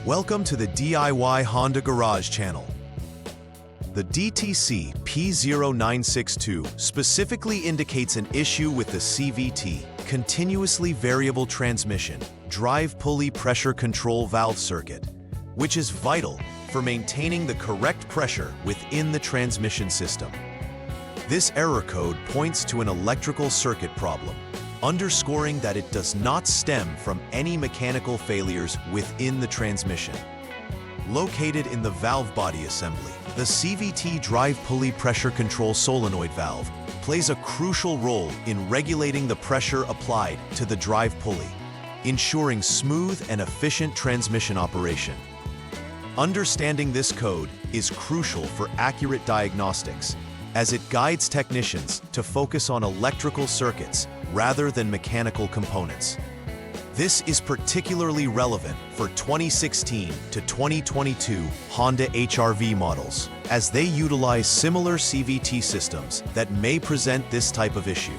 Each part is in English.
Welcome to the DIY Honda Garage channel. The DTC P0962 specifically indicates an issue with the CVT, continuously variable transmission, drive pulley pressure control valve circuit, which is vital for maintaining the correct pressure within the transmission system. This error code points to an electrical circuit problem, underscoring that it does not stem from any mechanical failures within the transmission. Located in the valve body assembly, the CVT drive pulley pressure control solenoid valve plays a crucial role in regulating the pressure applied to the drive pulley, ensuring smooth and efficient transmission operation. Understanding this code is crucial for accurate diagnostics, as it guides technicians to focus on electrical circuits rather than mechanical components. This is particularly relevant for 2016 to 2022 Honda HRV models, as they utilize similar CVT systems that may present this type of issue.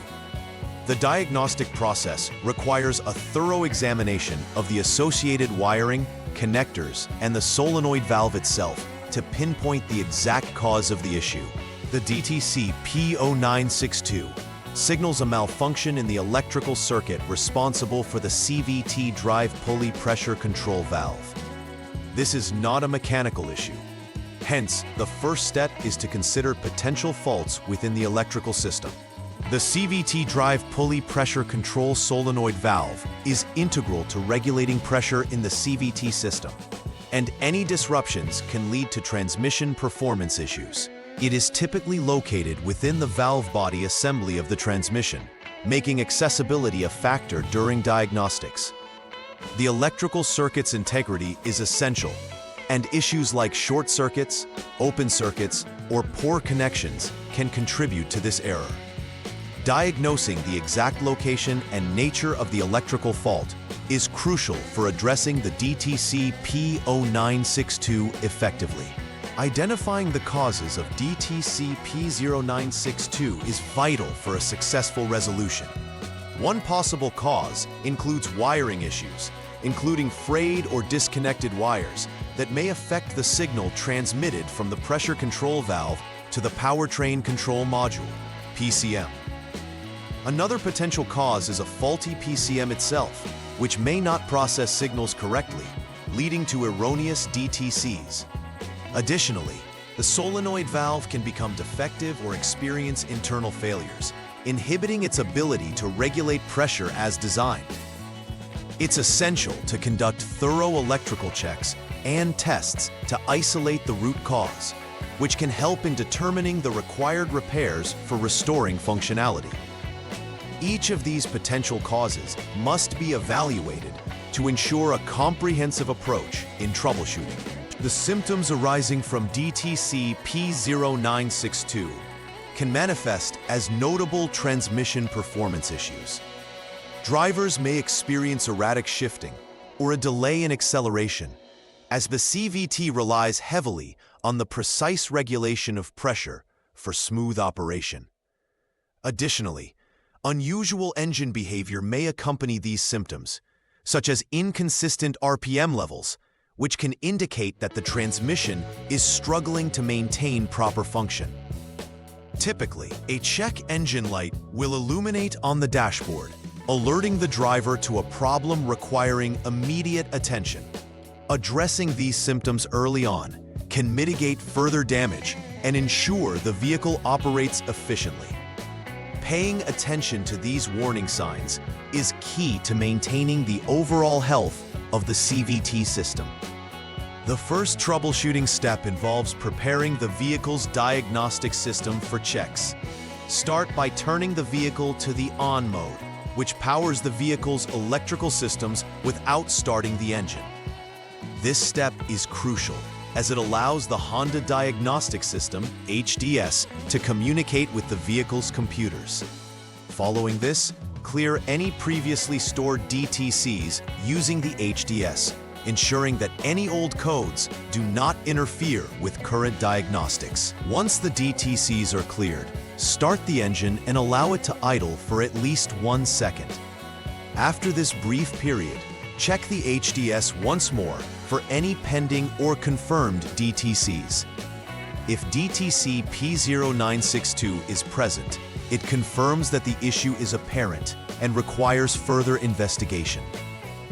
The diagnostic process requires a thorough examination of the associated wiring, connectors, and the solenoid valve itself to pinpoint the exact cause of the issue. The DTC P0962 signals a malfunction in the electrical circuit responsible for the CVT drive pulley pressure control valve. This is not a mechanical issue. Hence, the first step is to consider potential faults within the electrical system. The CVT drive pulley pressure control solenoid valve is integral to regulating pressure in the CVT system, and any disruptions can lead to transmission performance issues. It is typically located within the valve body assembly of the transmission, making accessibility a factor during diagnostics. The electrical circuit's integrity is essential, and issues like short circuits, open circuits, or poor connections can contribute to this error. Diagnosing the exact location and nature of the electrical fault is crucial for addressing the DTC P0962 effectively. Identifying the causes of DTC P0962 is vital for a successful resolution. One possible cause includes wiring issues, including frayed or disconnected wires that may affect the signal transmitted from the pressure control valve to the powertrain control module, PCM. Another potential cause is a faulty PCM itself, which may not process signals correctly, leading to erroneous DTCs. Additionally, the solenoid valve can become defective or experience internal failures, inhibiting its ability to regulate pressure as designed. It's essential to conduct thorough electrical checks and tests to isolate the root cause, which can help in determining the required repairs for restoring functionality. Each of these potential causes must be evaluated to ensure a comprehensive approach in troubleshooting. The symptoms arising from DTC P0962 can manifest as notable transmission performance issues. Drivers may experience erratic shifting or a delay in acceleration, as the CVT relies heavily on the precise regulation of pressure for smooth operation. Additionally, unusual engine behavior may accompany these symptoms, such as inconsistent RPM levels, which can indicate that the transmission is struggling to maintain proper function. Typically, a check engine light will illuminate on the dashboard, alerting the driver to a problem requiring immediate attention. Addressing these symptoms early on can mitigate further damage and ensure the vehicle operates efficiently. Paying attention to these warning signs is key to maintaining the overall health of the CVT system. The first troubleshooting step involves preparing the vehicle's diagnostic system for checks. Start by turning the vehicle to the on mode, which powers the vehicle's electrical systems without starting the engine. This step is crucial, as it allows the Honda Diagnostic System, HDS, to communicate with the vehicle's computers. Following this, clear any previously stored DTCs using the HDS, ensuring that any old codes do not interfere with current diagnostics. Once the DTCs are cleared, start the engine and allow it to idle for at least 1 second. After this brief period, check the HDS once more for any pending or confirmed DTCs. If DTC P0962 is present, it confirms that the issue is apparent and requires further investigation.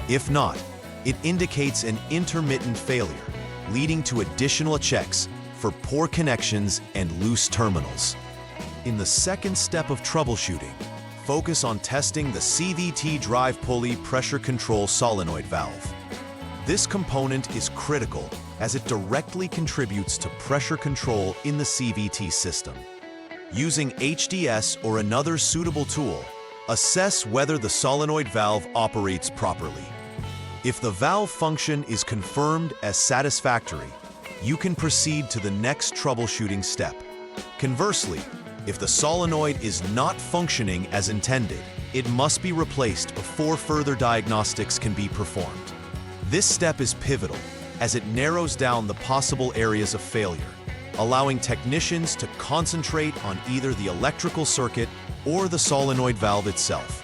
If not, it indicates an intermittent failure, leading to additional checks for poor connections and loose terminals. In the second step of troubleshooting, focus on testing the CVT drive pulley pressure control solenoid valve. This component is critical as it directly contributes to pressure control in the CVT system. Using HDS or another suitable tool, assess whether the solenoid valve operates properly. If the valve function is confirmed as satisfactory, you can proceed to the next troubleshooting step. Conversely, if the solenoid is not functioning as intended, it must be replaced before further diagnostics can be performed. This step is pivotal as it narrows down the possible areas of failure, allowing technicians to concentrate on either the electrical circuit or the solenoid valve itself.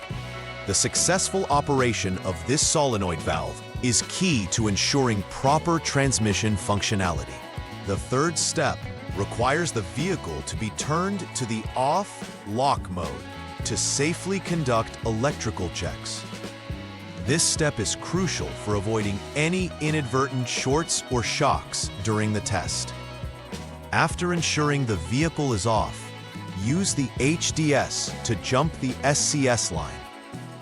The successful operation of this solenoid valve is key to ensuring proper transmission functionality. The third step requires the vehicle to be turned to the off-lock mode to safely conduct electrical checks. This step is crucial for avoiding any inadvertent shorts or shocks during the test. After ensuring the vehicle is off, use the HDS to jump the SCS line,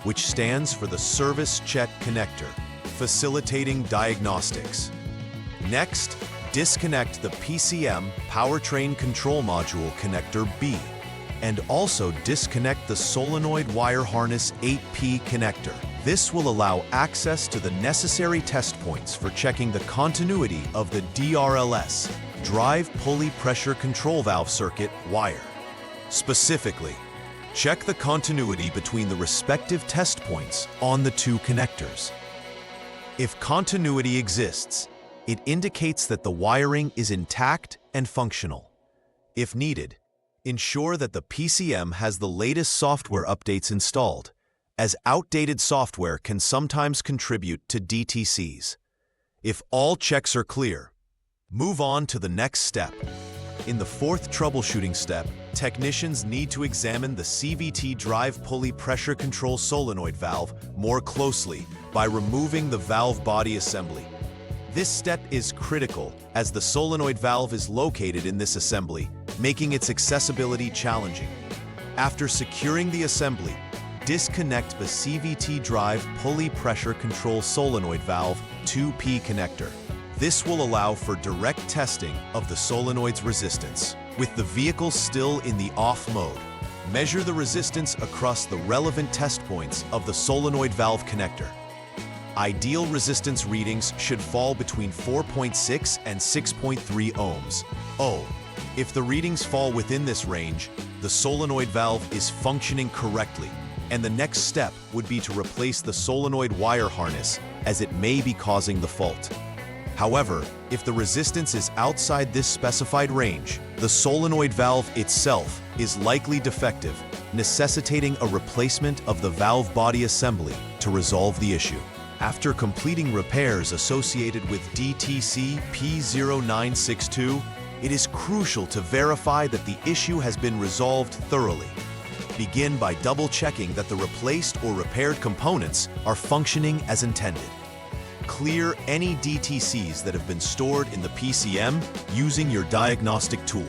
which stands for the Service Check Connector, facilitating diagnostics. Next, disconnect the PCM Powertrain Control Module Connector B, and also disconnect the solenoid wire harness 8P connector. This will allow access to the necessary test points for checking the continuity of the DRLS, Drive Pulley Pressure Control Valve circuit wire. Specifically, check the continuity between the respective test points on the two connectors. If continuity exists, it indicates that the wiring is intact and functional. If needed, ensure that the PCM has the latest software updates installed, as outdated software can sometimes contribute to DTCs. If all checks are clear, move on to the next step. In the fourth troubleshooting step, technicians need to examine the CVT drive pulley pressure control solenoid valve more closely by removing the valve body assembly. This step is critical as the solenoid valve is located in this assembly, making its accessibility challenging. After securing the assembly, disconnect the CVT drive pulley pressure control solenoid valve 2P connector. This will allow for direct testing of the solenoid's resistance. With the vehicle still in the off mode, measure the resistance across the relevant test points of the solenoid valve connector. Ideal resistance readings should fall between 4.6 and 6.3 ohms. If the readings fall within this range, the solenoid valve is functioning correctly, and the next step would be to replace the solenoid wire harness as it may be causing the fault. However, if the resistance is outside this specified range, the solenoid valve itself is likely defective, necessitating a replacement of the valve body assembly to resolve the issue. After completing repairs associated with DTC P0962, it is crucial to verify that the issue has been resolved thoroughly. Begin by double-checking that the replaced or repaired components are functioning as intended. Clear any DTCs that have been stored in the PCM using your diagnostic tool.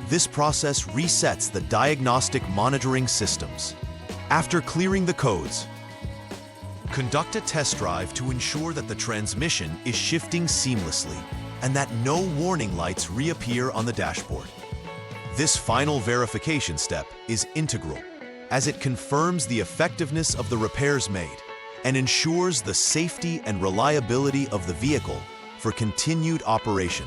This process resets the diagnostic monitoring systems. After clearing the codes, conduct a test drive to ensure that the transmission is shifting seamlessly and that no warning lights reappear on the dashboard. This final verification step is integral, as it confirms the effectiveness of the repairs made and ensures the safety and reliability of the vehicle for continued operation.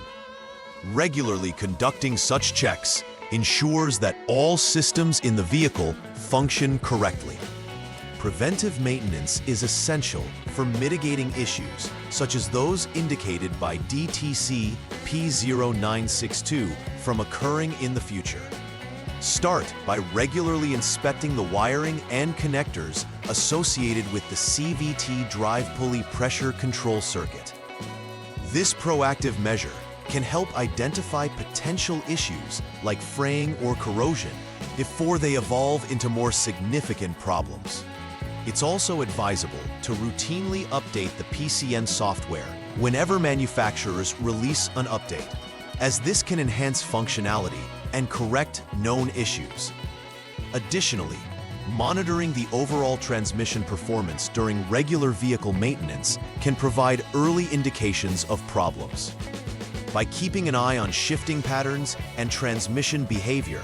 Regularly conducting such checks ensures that all systems in the vehicle function correctly. Preventive maintenance is essential for mitigating issues such as those indicated by DTC P0962 from occurring in the future. Start by regularly inspecting the wiring and connectors associated with the CVT drive pulley pressure control circuit. This proactive measure can help identify potential issues like fraying or corrosion before they evolve into more significant problems. It's also advisable to routinely update the PCN software whenever manufacturers release an update, as this can enhance functionality and correct known issues. Additionally, monitoring the overall transmission performance during regular vehicle maintenance can provide early indications of problems. By keeping an eye on shifting patterns and transmission behavior,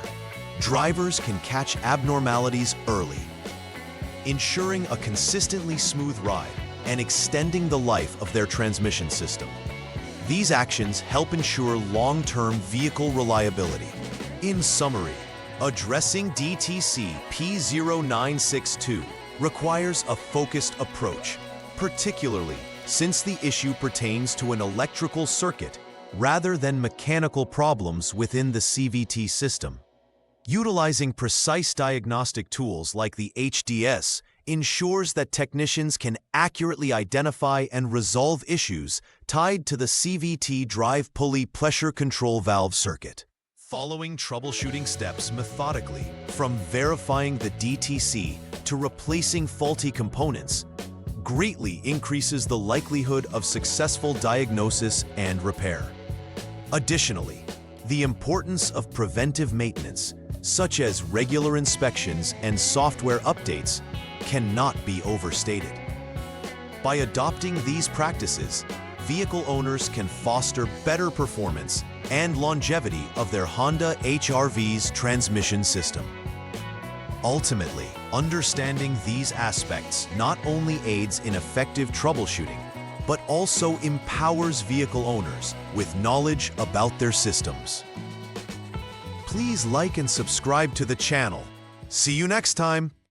drivers can catch abnormalities early, ensuring a consistently smooth ride and extending the life of their transmission system. These actions help ensure long-term vehicle reliability. In summary, addressing DTC P0962 requires a focused approach, particularly since the issue pertains to an electrical circuit rather than mechanical problems within the CVT system. Utilizing precise diagnostic tools like the HDS ensures that technicians can accurately identify and resolve issues tied to the CVT drive pulley pressure control valve circuit. Following troubleshooting steps methodically, from verifying the DTC to replacing faulty components, greatly increases the likelihood of successful diagnosis and repair. Additionally, the importance of preventive maintenance, such as regular inspections and software updates, cannot be overstated. By adopting these practices, vehicle owners can foster better performance and longevity of their Honda HRV's transmission system. Ultimately, understanding these aspects not only aids in effective troubleshooting, but also empowers vehicle owners with knowledge about their systems. Please like and subscribe to the channel. See you next time!